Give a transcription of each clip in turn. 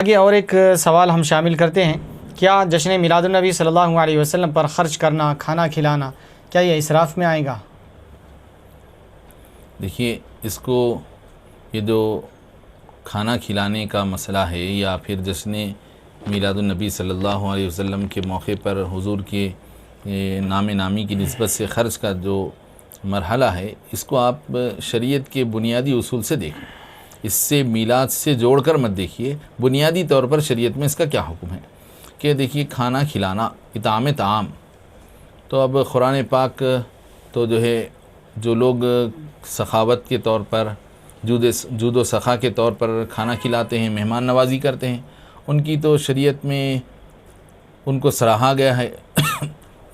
آگے اور ایک سوال ہم شامل کرتے ہیں، کیا جشن میلاد النبی صلی اللہ علیہ وسلم پر خرچ کرنا، کھانا کھلانا، کیا یہ اسراف میں آئے گا؟ دیکھیے، اس کو یہ جو کھانا کھلانے کا مسئلہ ہے یا پھر جشن میلاد النبی صلی اللہ علیہ وسلم کے موقع پر حضور کے نام نامی کی نسبت سے خرچ کا جو مرحلہ ہے، اس کو آپ شریعت کے بنیادی اصول سے دیکھیں، اس سے میلاد سے جوڑ کر مت دیکھیے۔ بنیادی طور پر شریعت میں اس کا کیا حکم ہے کہ دیکھیے، کھانا کھلانا، اطعام طعام، تو اب قرآن پاک تو جو ہے، جو لوگ سخاوت کے طور پر، جود و سخا کے طور پر کھانا کھلاتے ہیں، مہمان نوازی کرتے ہیں، ان کی تو شریعت میں ان کو سراہا گیا ہے،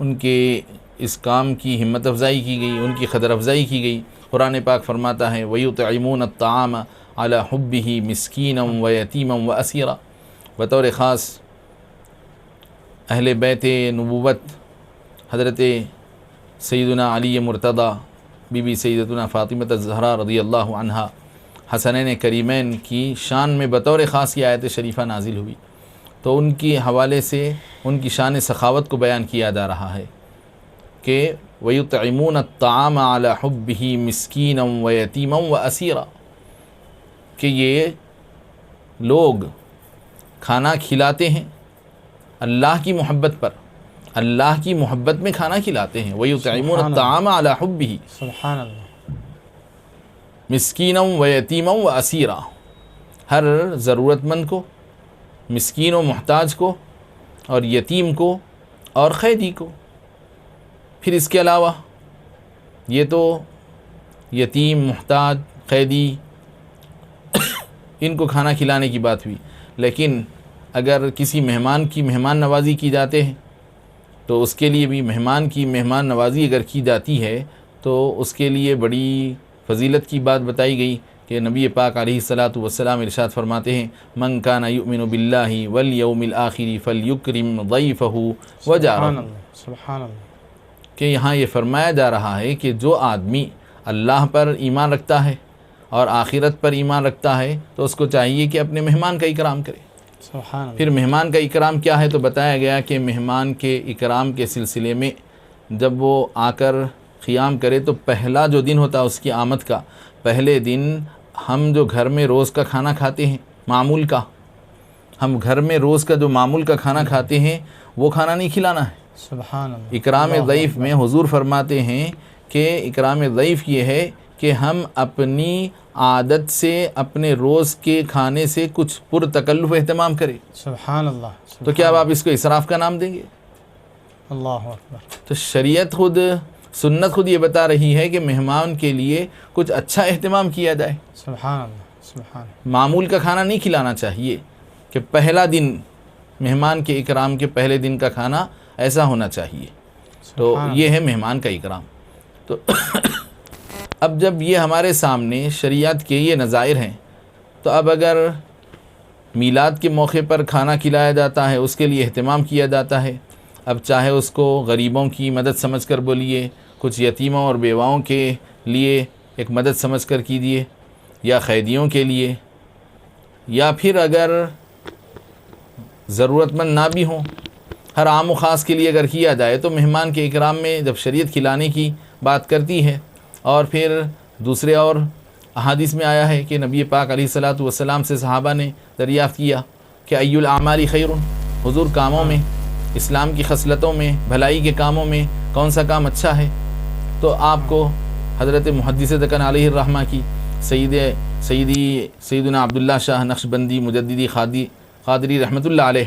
ان کے اس کام کی ہمت افزائی کی گئی، ان کی قدر افزائی کی گئی۔ قرآن پاک فرماتا ہے وَيُطْعِمُونَ الطَّعَامَ عَلَى حُبِّهِ مِسْكِينًا وَيَتِيمًا وَأَسِيرًا۔ بطور خاص اہل بیت نبوت حضرت سیدنا علی مرتضیٰ، بی بی سیدتنا فاطمہ الزہرا رضی اللہ عنہا، حسنین کریمین کی شان میں بطور خاص یہ آیت شریفہ نازل ہوئی، تو ان کی حوالے سے ان کی شان سخاوت کو بیان کیا جا رہا ہے کہ وَيُطْعِمُونَ الطَّعَامَ عَلَى حُبِّهِ مِسْكِينًا وَيَتِيمًا وَأَسِيرًا، کہ یہ لوگ کھانا کھلاتے ہیں اللہ کی محبت پر، اللہ کی محبت میں کھانا کھلاتے ہیں۔ وَيُطْعِمُونَ الطَّعَامَ عَلَى حُبِّهِ، سبحان اللہ، مسکینا و یتیما و اسیرا، ہر ضرورت مند کو، مسکین و محتاج کو، اور یتیم کو، اور قیدی کو۔ پھر اس کے علاوہ یہ تو یتیم، محتاج، قیدی، ان کو کھانا کھلانے کی بات ہوئی، لیکن اگر کسی مہمان کی مہمان نوازی کی جاتے ہیں تو اس کے لیے بھی مہمان کی مہمان نوازی اگر کی جاتی ہے تو اس کے لیے بڑی فضیلت کی بات بتائی گئی کہ نبی پاک علیہ الصلاۃ والسلام ارشاد فرماتے ہیں من کان یؤمن باللہ والیوم الآخر فلیکرم ضیفہ وجارہ، سبحان اللہ، کہ یہاں یہ فرمایا جا رہا ہے کہ جو آدمی اللہ پر ایمان رکھتا ہے اور آخرت پر ایمان رکھتا ہے تو اس کو چاہیے کہ اپنے مہمان کا اکرام کرے۔ سبحان اللہ۔ پھر مہمان کا اکرام کیا ہے تو بتایا گیا کہ مہمان کے اکرام کے سلسلے میں جب وہ آ کر قیام کرے تو پہلا جو دن ہوتا ہے اس کی آمد کا، پہلے دن ہم جو گھر میں روز کا کھانا کھاتے ہیں، معمول کا، ہم گھر میں روز کا جو معمول کا کھانا کھاتے ہیں وہ کھانا نہیں کھلانا ہے۔ سبحان اللہ۔ اکرام ضیف میں حضور فرماتے ہیں کہ اکرام ضیف یہ ہے کہ ہم اپنی عادت سے، اپنے روز کے کھانے سے کچھ پرتکلف اہتمام کریں۔ سبحان اللہ۔ تو کیا اب آپ اس کو اسراف کا نام دیں گے؟ اللہ اکبر۔ تو شریعت خود، سنت خود یہ بتا رہی ہے کہ مہمان کے لیے کچھ اچھا اہتمام کیا جائے، سبحان اللہ، سبحان اللہ۔ معمول کا کھانا نہیں کھلانا چاہیے، کہ پہلا دن مہمان کے اکرام کے پہلے دن کا کھانا ایسا ہونا چاہیے۔ تو یہ ہے مہمان کا اکرام۔ تو اب جب یہ ہمارے سامنے شریعت کے یہ نظائر ہیں، تو اب اگر میلاد کے موقع پر کھانا کھلایا جاتا ہے، اس کے لیے اہتمام کیا جاتا ہے، اب چاہے اس کو غریبوں کی مدد سمجھ کر بولیے، کچھ یتیموں اور بیواؤں کے لیے ایک مدد سمجھ کر کیجیے، یا قیدیوں کے لیے، یا پھر اگر ضرورت مند نہ بھی ہوں، ہر عام و خاص کے لیے اگر کیا جائے، تو مہمان کے اکرام میں جب شریعت کھلانے کی بات کرتی ہے، اور پھر دوسرے اور احادیث میں آیا ہے کہ نبی پاک علیہ الصلاۃ والسلام سے صحابہ نے دریافت کیا کہ ای الاعمال خیر، حضور کاموں میں، اسلام کی خصلتوں میں، بھلائی کے کاموں میں کون سا کام اچھا ہے؟ تو آپ کو حضرت محدث دکن علیہ الرحمہ کی سیدنا عبداللہ شاہ نقشبندی مجددی قادری رحمۃ اللہ علیہ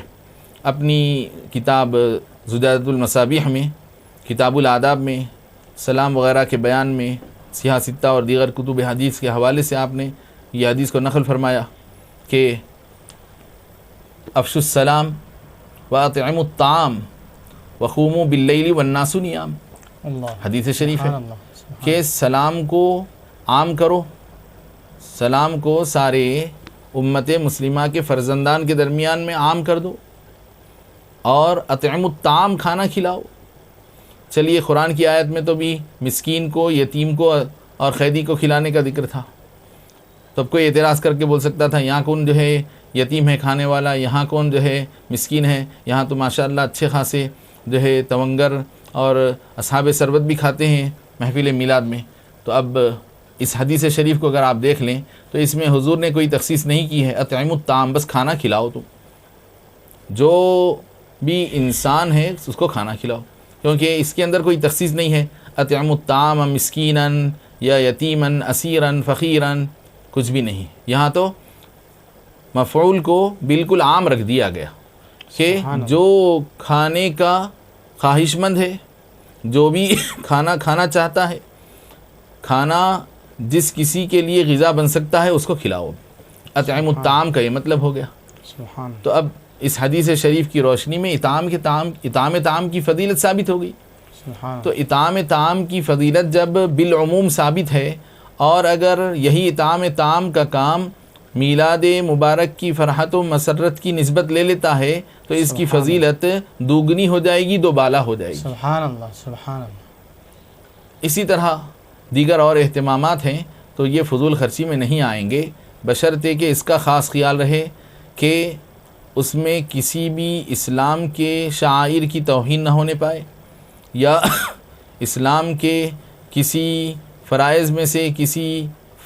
اپنی کتاب زجاجۃ المصابیح میں، کتاب الآداب میں، سلام وغیرہ کے بیان میں، سیاہ ستہ اور دیگر کتب حدیث کے حوالے سے آپ نے یہ حدیث کو نقل فرمایا کہ افشوا السلام واطعموا الطعام وقوموا باللیل والناس نیام، حدیث شریف ہے کہ سلام کو عام کرو، سلام کو سارے امت مسلمہ کے فرزندان کے درمیان میں عام کر دو، اور اطعموا الطعام، کھانا کھلاؤ۔ چلیے، قرآن کی آیت میں تو بھی مسکین کو، یتیم کو اور قیدی کو کھلانے کا ذکر تھا، تو اب کوئی اعتراض کر کے بول سکتا تھا یہاں کون جو ہے یتیم ہے کھانے والا، یہاں کون جو ہے مسکین ہے، یہاں تو ماشاءاللہ اچھے خاصے جو ہے تونگر اور اصحاب ثروت بھی کھاتے ہیں محفل میلاد میں۔ تو اب اس حدیث شریف کو اگر آپ دیکھ لیں تو اس میں حضور نے کوئی تخصیص نہیں کی ہے، اطعموا الطعام، بس کھانا کھلاؤ، تم جو بھی انسان ہے اس کو کھانا کھلاؤ، کیونکہ اس کے اندر کوئی تخصیص نہیں ہے اطعموا الطعام مسکینا یا یتیما اسیرا فقیرا، کچھ بھی نہیں۔ یہاں تو مفعول کو بالکل عام رکھ دیا گیا کہ جو کھانے کا خواہش مند ہے، جو بھی کھانا کھانا چاہتا ہے، کھانا جس کسی کے لیے غذا بن سکتا ہے اس کو کھلاؤ۔ اطعموا الطعام کا یہ مطلب ہو گیا۔ سبحان تو اب اس حدیث شریف کی روشنی میں اطعام طعام کی فضیلت ثابت ہو گئی۔ سبحان تو اطعام طعام کی فضیلت جب بالعموم ثابت ہے، اور اگر یہی اطعام طعام کا کام میلاد مبارک کی فرحت و مسرت کی نسبت لے لیتا ہے تو اس کی فضیلت دوگنی ہو جائے گی، دو بالا ہو جائے گی۔ سبحان اللہ، سبحان اللہ۔ اسی طرح دیگر اور اہتمامات ہیں تو یہ فضول خرچی میں نہیں آئیں گے، بشرطے کہ اس کا خاص خیال رہے کہ اس میں کسی بھی اسلام کے شعائر کی توہین نہ ہونے پائے، یا اسلام کے کسی فرائض میں سے کسی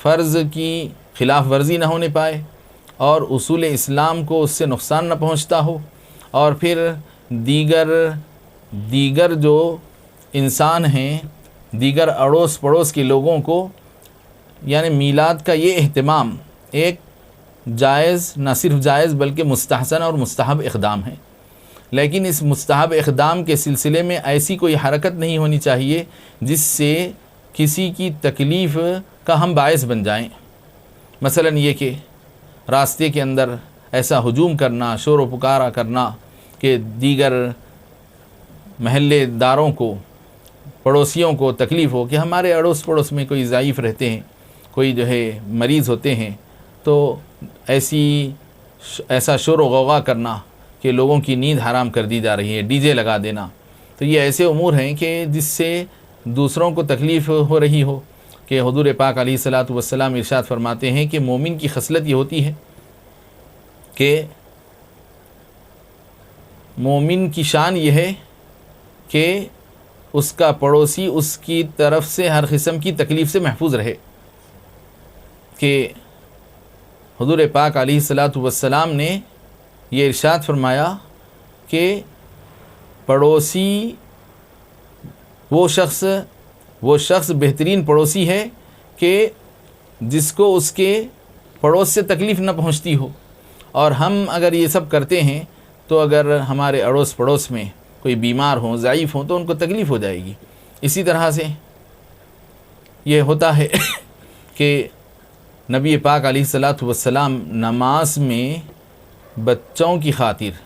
فرض کی خلاف ورزی نہ ہونے پائے، اور اصول اسلام کو اس سے نقصان نہ پہنچتا ہو، اور پھر دیگر جو انسان ہیں، دیگر اڑوس پڑوس کے لوگوں کو، یعنی میلاد کا یہ اہتمام ایک جائز، نہ صرف جائز بلکہ مستحسن اور مستحب اقدام ہے، لیکن اس مستحب اقدام کے سلسلے میں ایسی کوئی حرکت نہیں ہونی چاہیے جس سے کسی کی تکلیف کا ہم باعث بن جائیں۔ مثلا یہ کہ راستے کے اندر ایسا ہجوم کرنا، شور و پکارا کرنا کہ دیگر محلے داروں کو، پڑوسیوں کو تکلیف ہو، کہ ہمارے اڑوس پڑوس میں کوئی ضعیف رہتے ہیں، کوئی جو ہے مریض ہوتے ہیں، تو ایسا شور و غوغا کرنا کہ لوگوں کی نیند حرام کر دی جا رہی ہے، ڈی جے لگا دینا، تو یہ ایسے امور ہیں کہ جس سے دوسروں کو تکلیف ہو رہی ہو۔ کہ حضور پاک علیہ الصلاۃ والسلام ارشاد فرماتے ہیں کہ مومن کی خصلت یہ ہوتی ہے کہ مومن کی شان یہ ہے کہ اس کا پڑوسی اس کی طرف سے ہر قسم کی تکلیف سے محفوظ رہے۔ کہ حضور پاک علیہ الصلاۃ والسلام نے یہ ارشاد فرمایا کہ پڑوسی وہ شخص بہترین پڑوسی ہے کہ جس کو اس کے پڑوس سے تکلیف نہ پہنچتی ہو، اور ہم اگر یہ سب کرتے ہیں تو اگر ہمارے اڑوس پڑوس میں کوئی بیمار ہوں، ضعیف ہوں، تو ان کو تکلیف ہو جائے گی۔ اسی طرح سے یہ ہوتا ہے کہ نبی پاک علیہ الصلاۃ والسلام نماز میں بچوں کی خاطر،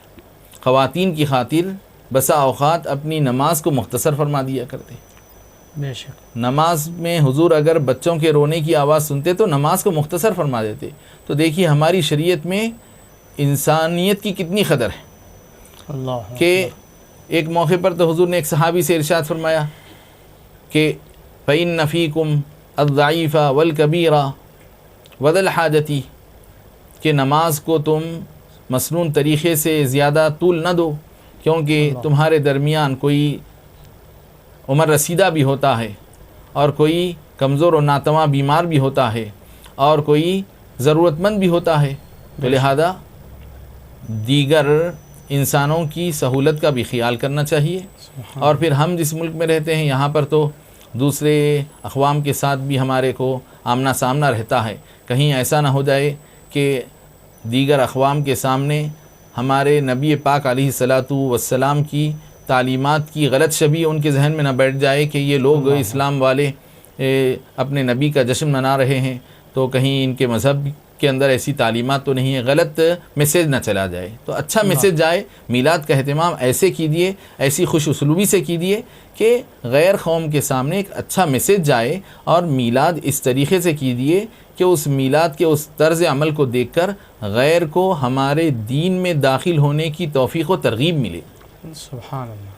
خواتین کی خاطر بسا اوقات اپنی نماز کو مختصر فرما دیا کرتے۔ بے شک نماز میں حضور اگر بچوں کے رونے کی آواز سنتے تو نماز کو مختصر فرما دیتے۔ تو دیکھیے ہماری شریعت میں انسانیت کی کتنی قدر ہے اللہ کہ ایک موقع پر تو حضور نے ایک صحابی سے ارشاد فرمایا کہ فَإِنَّ فِيكُمْ الضَّعِيفَ وَالْكَبِيرَ وَذَا الْحَاجَةِ، کہ نماز کو تم مسنون طریقے سے زیادہ طول نہ دو، کیونکہ تمہارے درمیان کوئی عمر رسیدہ بھی ہوتا ہے، اور کوئی کمزور و ناتواں بیمار بھی ہوتا ہے، اور کوئی ضرورت مند بھی ہوتا ہے، تو لہذا دیگر انسانوں کی سہولت کا بھی خیال کرنا چاہیے۔ اور پھر ہم جس ملک میں رہتے ہیں یہاں پر تو دوسرے اقوام کے ساتھ بھی ہمارے کو آمنا سامنا رہتا ہے، کہیں ایسا نہ ہو جائے کہ دیگر اقوام کے سامنے ہمارے نبی پاک علیہ الصلاۃ والسلام کی تعلیمات کی غلط شبیہ ان کے ذہن میں نہ بیٹھ جائے کہ یہ لوگ اسلام والے اپنے نبی کا جشن منا رہے ہیں، تو کہیں ان کے مذہب کے اندر ایسی تعلیمات تو نہیں ہے، غلط میسیج نہ چلا جائے۔ تو اچھا میسیج جائے، میلاد کا اہتمام ایسے کیجیے، ایسی خوش اسلوبی سے کیجیے کہ غیر قوم کے سامنے ایک اچھا میسیج جائے، اور میلاد اس طریقے سے کیجیے کہ اس میلاد کے اس طرز عمل کو دیکھ کر غیر کو ہمارے دین میں داخل ہونے کی توفیق و ترغیب ملے۔ سبحان اللہ۔